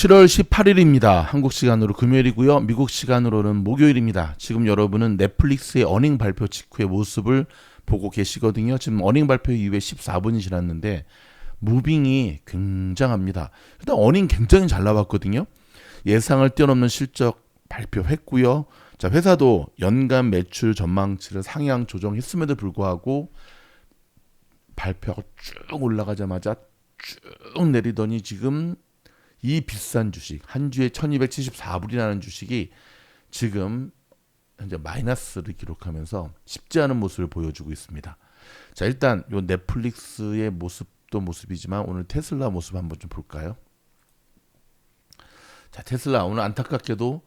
7월 18일입니다. 한국 시간으로 금요일이고요. 미국 시간으로는 목요일입니다. 지금 여러분은 넷플릭스의 어닝 발표 직후의 모습을 보고 계시거든요. 지금 어닝 발표 이후에 14분이 지났는데 무빙이 굉장합니다. 일단 어닝 굉장히 잘 나왔거든요. 예상을 뛰어넘는 실적 발표했고요. 자, 회사도 연간 매출 전망치를 상향 조정했음에도 불구하고 발표가 쭉 올라가자마자 쭉 내리더니 지금 이 비싼 주식 한 주에 1274불이라는 주식이 지금 현재 마이너스를 기록하면서 쉽지 않은 모습을 보여주고 있습니다. 자, 일단 요 넷플릭스의 모습도 모습이지만 오늘 테슬라 모습 한번 좀 볼까요? 자, 테슬라 오늘 안타깝게도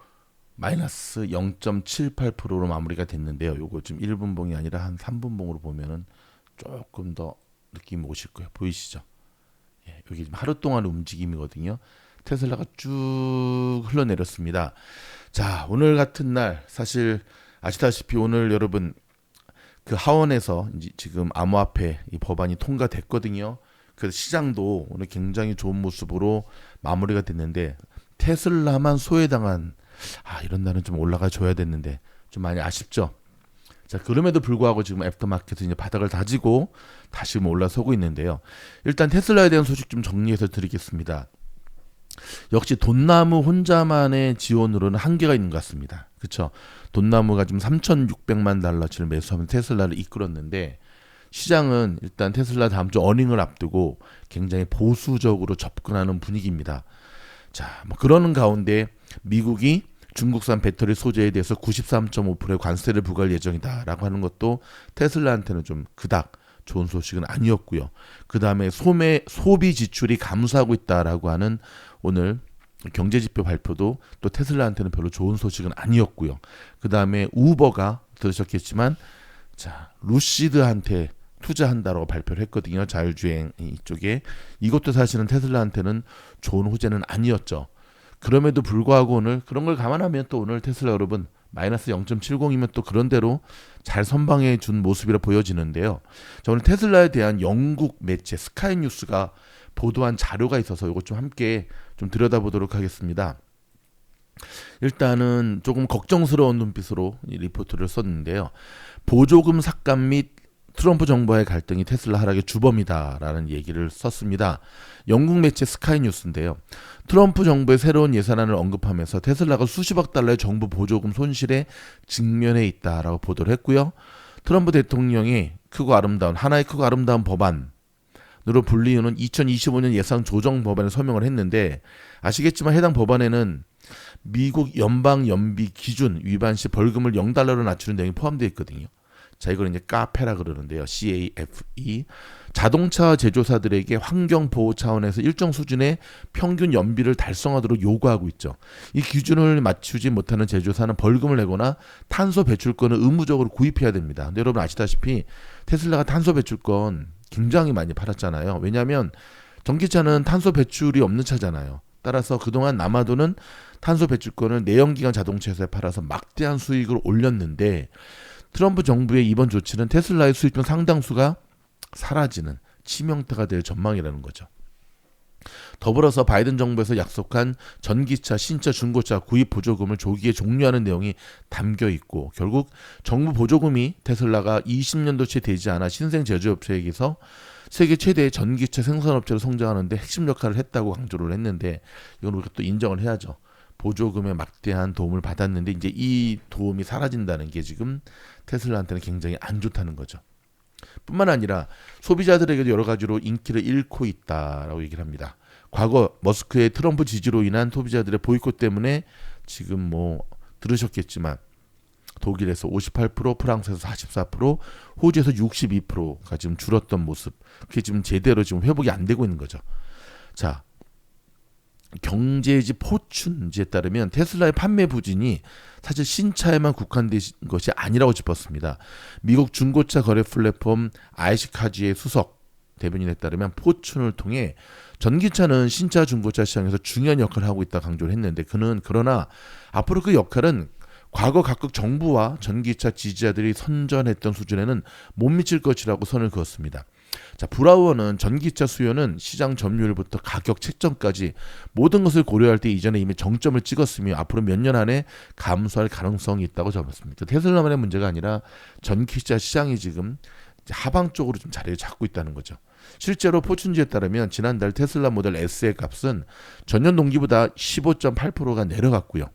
마이너스 0.78%로 마무리가 됐는데요. 요거 지금 1분봉이 아니라 한 3분봉으로 보면은 조금 더 느낌 오실 거예요. 보이시죠? 예, 여기 지금 하루 동안 움직임이거든요. 테슬라가 쭉 흘러내렸습니다. 자, 오늘 같은 날 사실 아시다시피 오늘 여러분 그 하원에서 이제 지금 암호화폐 이 법안이 통과됐거든요. 그래서 시장도 오늘 굉장히 좋은 모습으로 마무리가 됐는데 테슬라만 소외당한 이런 날은 좀 올라가 줘야 됐는데 좀 많이 아쉽죠. 자, 그럼에도 불구하고 지금 애프터마켓은 이제 바닥을 다지고 다시 올라서고 있는데요. 일단 테슬라에 대한 소식 좀 정리해서 드리겠습니다. 역시 돈나무 혼자만의 지원으로는 한계가 있는 것 같습니다. 그렇죠? 돈나무가 지금 3,600만 달러치를 매수하면 테슬라를 이끌었는데 시장은 일단 테슬라 다음 주 어닝을 앞두고 굉장히 보수적으로 접근하는 분위기입니다. 자, 뭐 그러는 가운데 미국이 중국산 배터리 소재에 대해서 93.5%의 관세를 부과할 예정이다라고 하는 것도 테슬라한테는 좀 그닥 좋은 소식은 아니었고요. 그 다음에 소비 지출이 감소하고 있다라고 하는 오늘 경제지표 발표도 또 테슬라한테는 별로 좋은 소식은 아니었고요. 그 다음에 우버가 들으셨겠지만 자, 루시드한테 투자한다라고 발표를 했거든요. 자율주행 이쪽에. 이것도 사실은 테슬라한테는 좋은 호재는 아니었죠. 그럼에도 불구하고 오늘 그런 걸 감안하면 또 오늘 테슬라 여러분 마이너스 0.70이면 또 그런대로 잘 선방해 준 모습이라 보여지는데요. 자, 오늘 테슬라에 대한 영국 매체 스카이뉴스가 보도한 자료가 있어서 이것 좀 함께 좀 들여다보도록 하겠습니다. 일단은 조금 걱정스러운 눈빛으로 이 리포트를 썼는데요. 보조금 삭감 및 트럼프 정부와의 갈등이 테슬라 하락의 주범이다라는 얘기를 썼습니다. 영국 매체 스카이뉴스인데요. 트럼프 정부의 새로운 예산안을 언급하면서 테슬라가 수십억 달러의 정부 보조금 손실에 직면해 있다라고 보도를 했고요. 트럼프 대통령이 하나의 크고 아름다운 법안으로 불리우는 2025년 예산 조정 법안을 서명을 했는데 아시겠지만 해당 법안에는 미국 연방 연비 기준 위반 시 벌금을 0달러로 낮추는 내용이 포함되어 있거든요. 자, 이걸 이제 카페라 그러는데요. CAFE. 자동차 제조사들에게 환경 보호 차원에서 일정 수준의 평균 연비를 달성하도록 요구하고 있죠. 이 기준을 맞추지 못하는 제조사는 벌금을 내거나 탄소 배출권을 의무적으로 구입해야 됩니다. 근데 여러분 아시다시피 테슬라가 탄소 배출권 굉장히 많이 팔았잖아요. 왜냐하면 전기차는 탄소 배출이 없는 차잖아요. 따라서 그동안 남아도는 탄소 배출권을 내연기관 자동차에서 팔아서 막대한 수익을 올렸는데 트럼프 정부의 이번 조치는 테슬라의 수익 중 상당수가 사라지는 치명타가 될 전망이라는 거죠. 더불어서 바이든 정부에서 약속한 전기차, 신차, 중고차 구입 보조금을 조기에 종료하는 내용이 담겨 있고 결국 정부 보조금이 테슬라가 20년도째 되지 않아 신생 제조업체에게서 세계 최대의 전기차 생산업체로 성장하는 데 핵심 역할을 했다고 강조를 했는데 이건 우리가 또 인정을 해야죠. 보조금에 막대한 도움을 받았는데 이제 이 도움이 사라진다는 게 지금 테슬라한테는 굉장히 안 좋다는 거죠. 뿐만 아니라 소비자들에게도 여러 가지로 인기를 잃고 있다라고 얘기를 합니다. 과거 머스크의 트럼프 지지로 인한 소비자들의 보이콧 때문에 지금 뭐 들으셨겠지만 독일에서 58%, 프랑스에서 44%, 호주에서 62%가 지금 줄었던 모습. 그게 지금 제대로 지금 회복이 안 되고 있는 거죠. 자, 경제지 포춘지에 따르면 테슬라의 판매 부진이 사실 신차에만 국한된 것이 아니라고 짚었습니다. 미국 중고차 거래 플랫폼 아이시카지의 수석 대변인에 따르면 포춘을 통해 전기차는 신차 중고차 시장에서 중요한 역할을 하고 있다 강조를 했는데 그러나 앞으로 그 역할은 과거 각국 정부와 전기차 지지자들이 선전했던 수준에는 못 미칠 것이라고 선을 그었습니다. 자, 브라우어는 전기차 수요는 시장 점유율부터 가격 책정까지 모든 것을 고려할 때 이전에 이미 정점을 찍었으며 앞으로 몇 년 안에 감소할 가능성이 있다고 적었습니다. 테슬라만의 문제가 아니라 전기차 시장이 지금 하방 쪽으로 좀 자리를 잡고 있다는 거죠. 실제로 포춘지에 따르면 지난달 테슬라 모델 S의 값은 전년 동기보다 15.8%가 내려갔고요.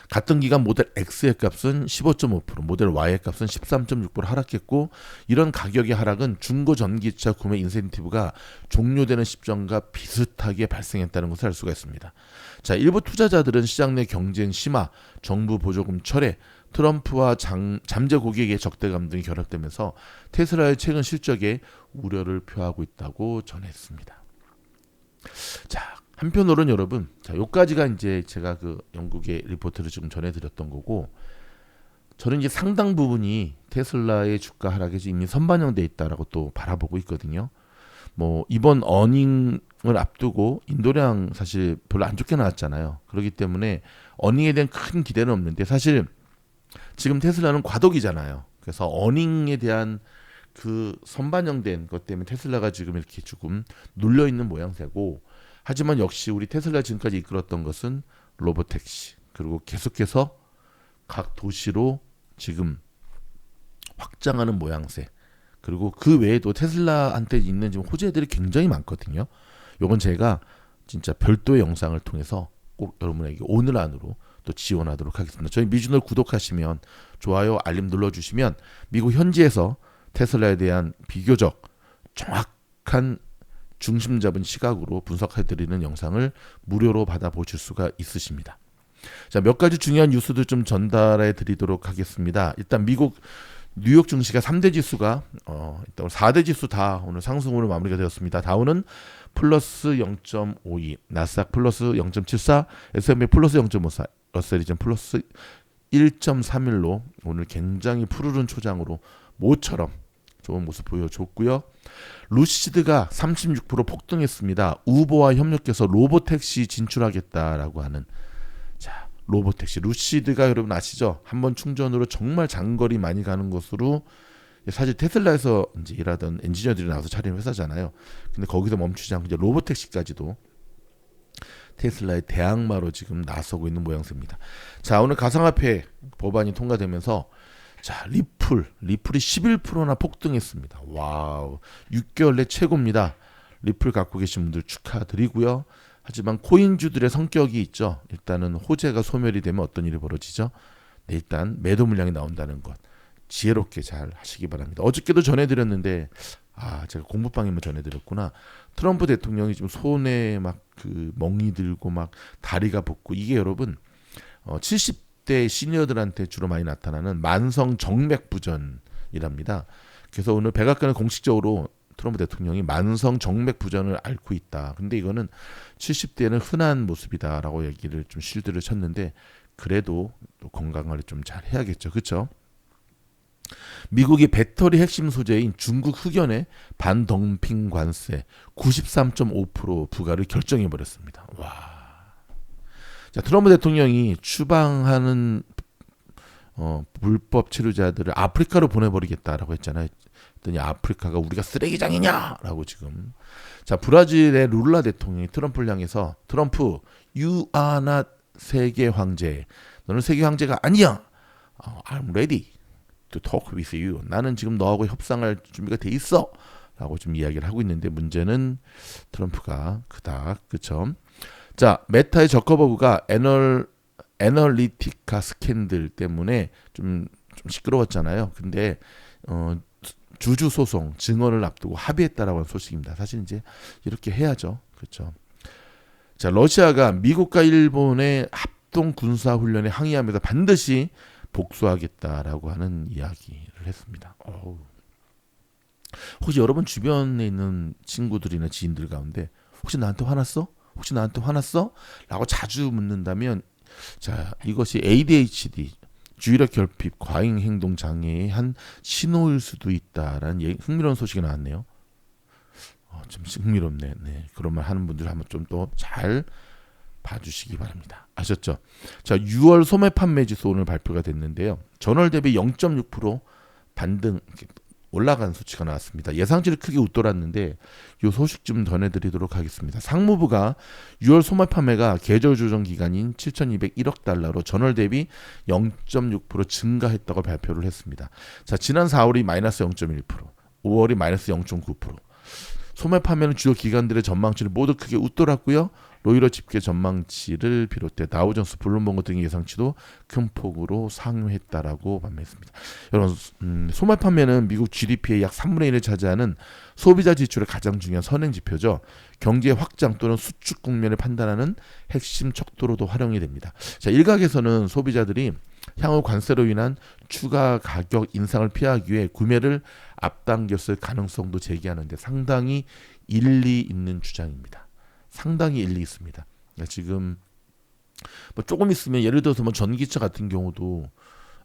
같은 기간 모델 X의 값은 15.5%, 모델 Y의 값은 13.6% 하락했고, 이런 가격의 하락은 중고 전기차 구매 인센티브가 종료되는 시점과 비슷하게 발생했다는 것을 알 수가 있습니다. 자, 일부 투자자들은 시장 내 경쟁 심화, 정부 보조금 철회, 트럼프와 잠재 고객의 적대감 등이 결합되면서 테슬라의 최근 실적에 우려를 표하고 있다고 전했습니다. 자, 한편으로는 여러분, 자, 요까지가 이제 제가 그 영국의 리포트를 지금 전해드렸던 거고, 저는 이제 상당 부분이 테슬라의 주가 하락에 이미 선반영돼 있다라고 또 바라보고 있거든요. 뭐 이번 어닝을 앞두고 인도량 사실 별로 안 좋게 나왔잖아요. 그렇기 때문에 어닝에 대한 큰 기대는 없는데, 사실 지금 테슬라는 과도기잖아요. 그래서 어닝에 대한 그 선반영된 것 때문에 테슬라가 지금 이렇게 조금 눌려 있는 모양새고, 하지만 역시 우리 테슬라 지금까지 이끌었던 것은 로보택시, 그리고 계속해서 각 도시로 지금 확장하는 모양새, 그리고 그 외에도 테슬라한테 있는 지금 호재들이 굉장히 많거든요. 요건 제가 진짜 별도의 영상을 통해서 꼭 여러분에게 오늘 안으로 또 지원하도록 하겠습니다. 저희 미주널 구독하시면, 좋아요, 알림 눌러주시면 미국 현지에서 테슬라에 대한 비교적 정확한 중심 잡은 시각으로 분석해드리는 영상을 무료로 받아보실 수가 있으십니다. 자, 몇 가지 중요한 뉴스들 좀 전달해 드리도록 하겠습니다. 일단 미국 뉴욕 증시가 3대 지수가 일단 4대 지수 다 오늘 상승으로 마무리가 되었습니다. 다우는 플러스 0.52, 나스닥 플러스 0.74, S&P 플러스 0.54, 러셀이전 플러스 1.31로 오늘 굉장히 푸르른 초장으로 모처럼 좋은 모습 보여줬고요. 루시드가 36% 폭등했습니다. 우버와 협력해서 로보택시 진출하겠다라고 하는, 자, 로보택시. 루시드가 여러분 아시죠? 한번 충전으로 정말 장거리 많이 가는 것으로, 사실 테슬라에서 이제 일하던 엔지니어들이 나와서 차린 회사잖아요. 근데 거기서 멈추지 않고 이제 로보택시까지도 테슬라의 대항마로 지금 나서고 있는 모양새입니다. 자, 오늘 가상화폐 법안이 통과되면서, 자, 리플이 11%나 폭등했습니다. 와우, 6개월 내 최고입니다. 리플 갖고 계신 분들 축하드리고요. 하지만 코인주들의 성격이 있죠. 일단은 호재가 소멸이 되면 어떤 일이 벌어지죠? 네, 일단 매도 물량이 나온다는 것 지혜롭게 잘 하시기 바랍니다. 어저께도 전해드렸는데, 제가 공부방에만 전해드렸구나. 트럼프 대통령이 지금 손에 막 그 멍이 들고 막 다리가 붓고, 이게 여러분 70대 시니어들한테 주로 많이 나타나는 만성 정맥 부전이랍니다. 그래서 오늘 백악관은 공식적으로 트럼프 대통령이 만성 정맥 부전을 앓고 있다. 근데 이거는 70대에는 흔한 모습이다라고 얘기를 좀 실드를 쳤는데, 그래도 또 건강 관리 좀 잘 해야겠죠. 그렇죠? 미국이 배터리 핵심 소재인 중국 흑연의 반덤핑 관세 93.5% 부과를 결정해 버렸습니다. 와. 자, 트럼프 대통령이 추방하는 불법 체류자들을 아프리카로 보내버리겠다라고 했잖아요. 했더니 아프리카가 우리가 쓰레기장이냐라고 지금. 자, 브라질의 룰라 대통령이 트럼프를 향해서, 트럼프, you are not 세계 황제. 너는 세계 황제가 아니야. I'm ready to talk with you. 나는 지금 너하고 협상할 준비가 돼 있어. 라고 좀 이야기를 하고 있는데, 문제는 트럼프가 그닥, 그쵸? 자, 메타의 저커버그가 애널리티카 스캔들 때문에 좀 시끄러웠잖아요. 근데 주주 소송 증언을 앞두고 합의했다라고 하는 소식입니다. 사실 이제 이렇게 해야죠. 그렇죠? 자, 러시아가 미국과 일본의 합동 군사 훈련에 항의하면서 반드시 복수하겠다라고 하는 이야기를 했습니다. 혹시 여러분 주변에 있는 친구들이나 지인들 가운데 혹시 나한테 화났어? 혹시 나한테 화났어? 라고 자주 묻는다면, 자, 이것이 ADHD, 주의력 결핍, 과잉 행동 장애의 한 신호일 수도 있다라는 흥미로운 소식이 나왔네요. 좀 흥미롭네. 네, 그런 말 하는 분들 한번 좀 더 잘 봐주시기 바랍니다. 아셨죠? 자, 6월 소매 판매 지수 오늘 발표가 됐는데요. 전월 대비 0.6% 반등, 올라간 수치가 나왔습니다. 예상치를 크게 웃돌았는데 이 소식 좀 전해드리도록 하겠습니다. 상무부가 6월 소말 판매가 계절 조정 기간인 7,201억 달러로 전월 대비 0.6% 증가했다고 발표를 했습니다. 자, 지난 4월이 마이너스 0.1%, 5월이 마이너스 0.9%. 소말 판매는 주요 기관들의 전망치를 모두 크게 웃돌았고요. 로이터 집계 전망치를 비롯해 다우존스, 블룸버그 등의 예상치도 큰 폭으로 상회했다라고 판매했습니다. 여러분, 소말 판매는 미국 GDP의 약 3분의 1을 차지하는 소비자 지출의 가장 중요한 선행 지표죠. 경제 확장 또는 수축 국면을 판단하는 핵심 척도로도 활용이 됩니다. 자, 일각에서는 소비자들이 향후 관세로 인한 추가 가격 인상을 피하기 위해 구매를 앞당겼을 가능성도 제기하는데 상당히 일리 있는 주장입니다. 상당히 일리 있습니다. 그러니까 지금 뭐 조금 있으면 예를 들어서 뭐 전기차 같은 경우도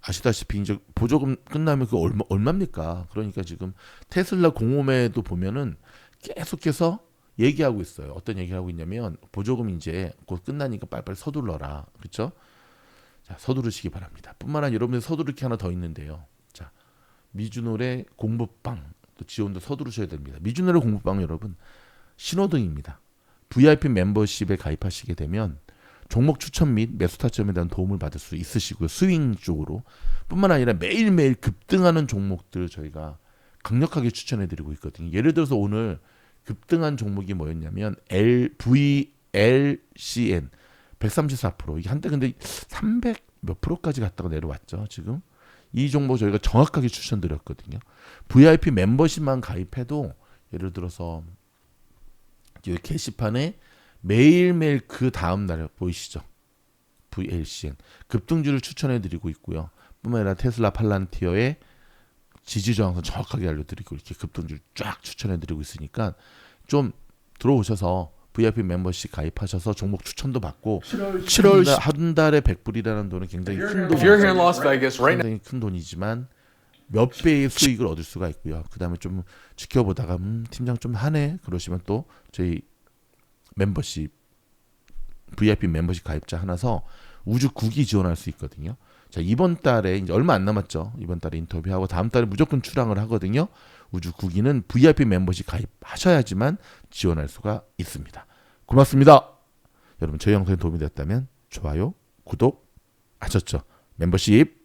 아시다시피 이제 보조금 끝나면 그 얼마입니까? 그러니까 지금 테슬라 공홈에도 보면은 계속해서 얘기하고 있어요. 어떤 얘기를 하고 있냐면 보조금 이제 곧 끝나니까 빨리빨리 서둘러라. 그렇죠? 자, 서두르시기 바랍니다. 뿐만 아니라 여러분들 서두를 게 하나 더 있는데요. 자, 미주노래 공부방 또 지원도 서두르셔야 됩니다. 미주노래 공부방 여러분 신호등입니다. VIP 멤버십에 가입하시게 되면 종목 추천 및 매수 타점에 대한 도움을 받을 수 있으시고요. 스윙 쪽으로 뿐만 아니라 매일매일 급등하는 종목들 저희가 강력하게 추천해드리고 있거든요. 예를 들어서 오늘 급등한 종목이 뭐였냐면 VLCN 134%. 이게 한때 근데 300 몇 프로까지 갔다가 내려왔죠. 지금 이 종목 저희가 정확하게 추천드렸거든요. VIP 멤버십만 가입해도 예를 들어서 이 게시판에 매일매일 그 다음 날 보이시죠? VLCN 급등주를 추천해드리고 있고요. 뿐만 아니라 테슬라 팔란티어의 지지 저항선 정확하게 알려드리고 이렇게 급등주를 쫙 추천해드리고 있으니까 좀 들어오셔서 VIP 멤버십 가입하셔서 종목 추천도 받고 7월 한 달에 100불이라는 돈은 굉장히 큰 돈이죠. 굉장히 큰 돈이지만 몇 배의 수익을 얻을 수가 있고요. 그 다음에 좀 지켜보다가 팀장 좀 하네 그러시면 또 저희 멤버십 VIP 멤버십 가입자 하나서 우주 국이 지원할 수 있거든요. 자, 이번 달에 이제 얼마 안 남았죠. 이번 달에 인터뷰하고 다음 달에 무조건 출항을 하거든요. 우주 국기는 VIP 멤버십 가입하셔야지만 지원할 수가 있습니다. 고맙습니다. 여러분 저희 영상이 도움이 됐다면 좋아요, 구독 하셨죠? 멤버십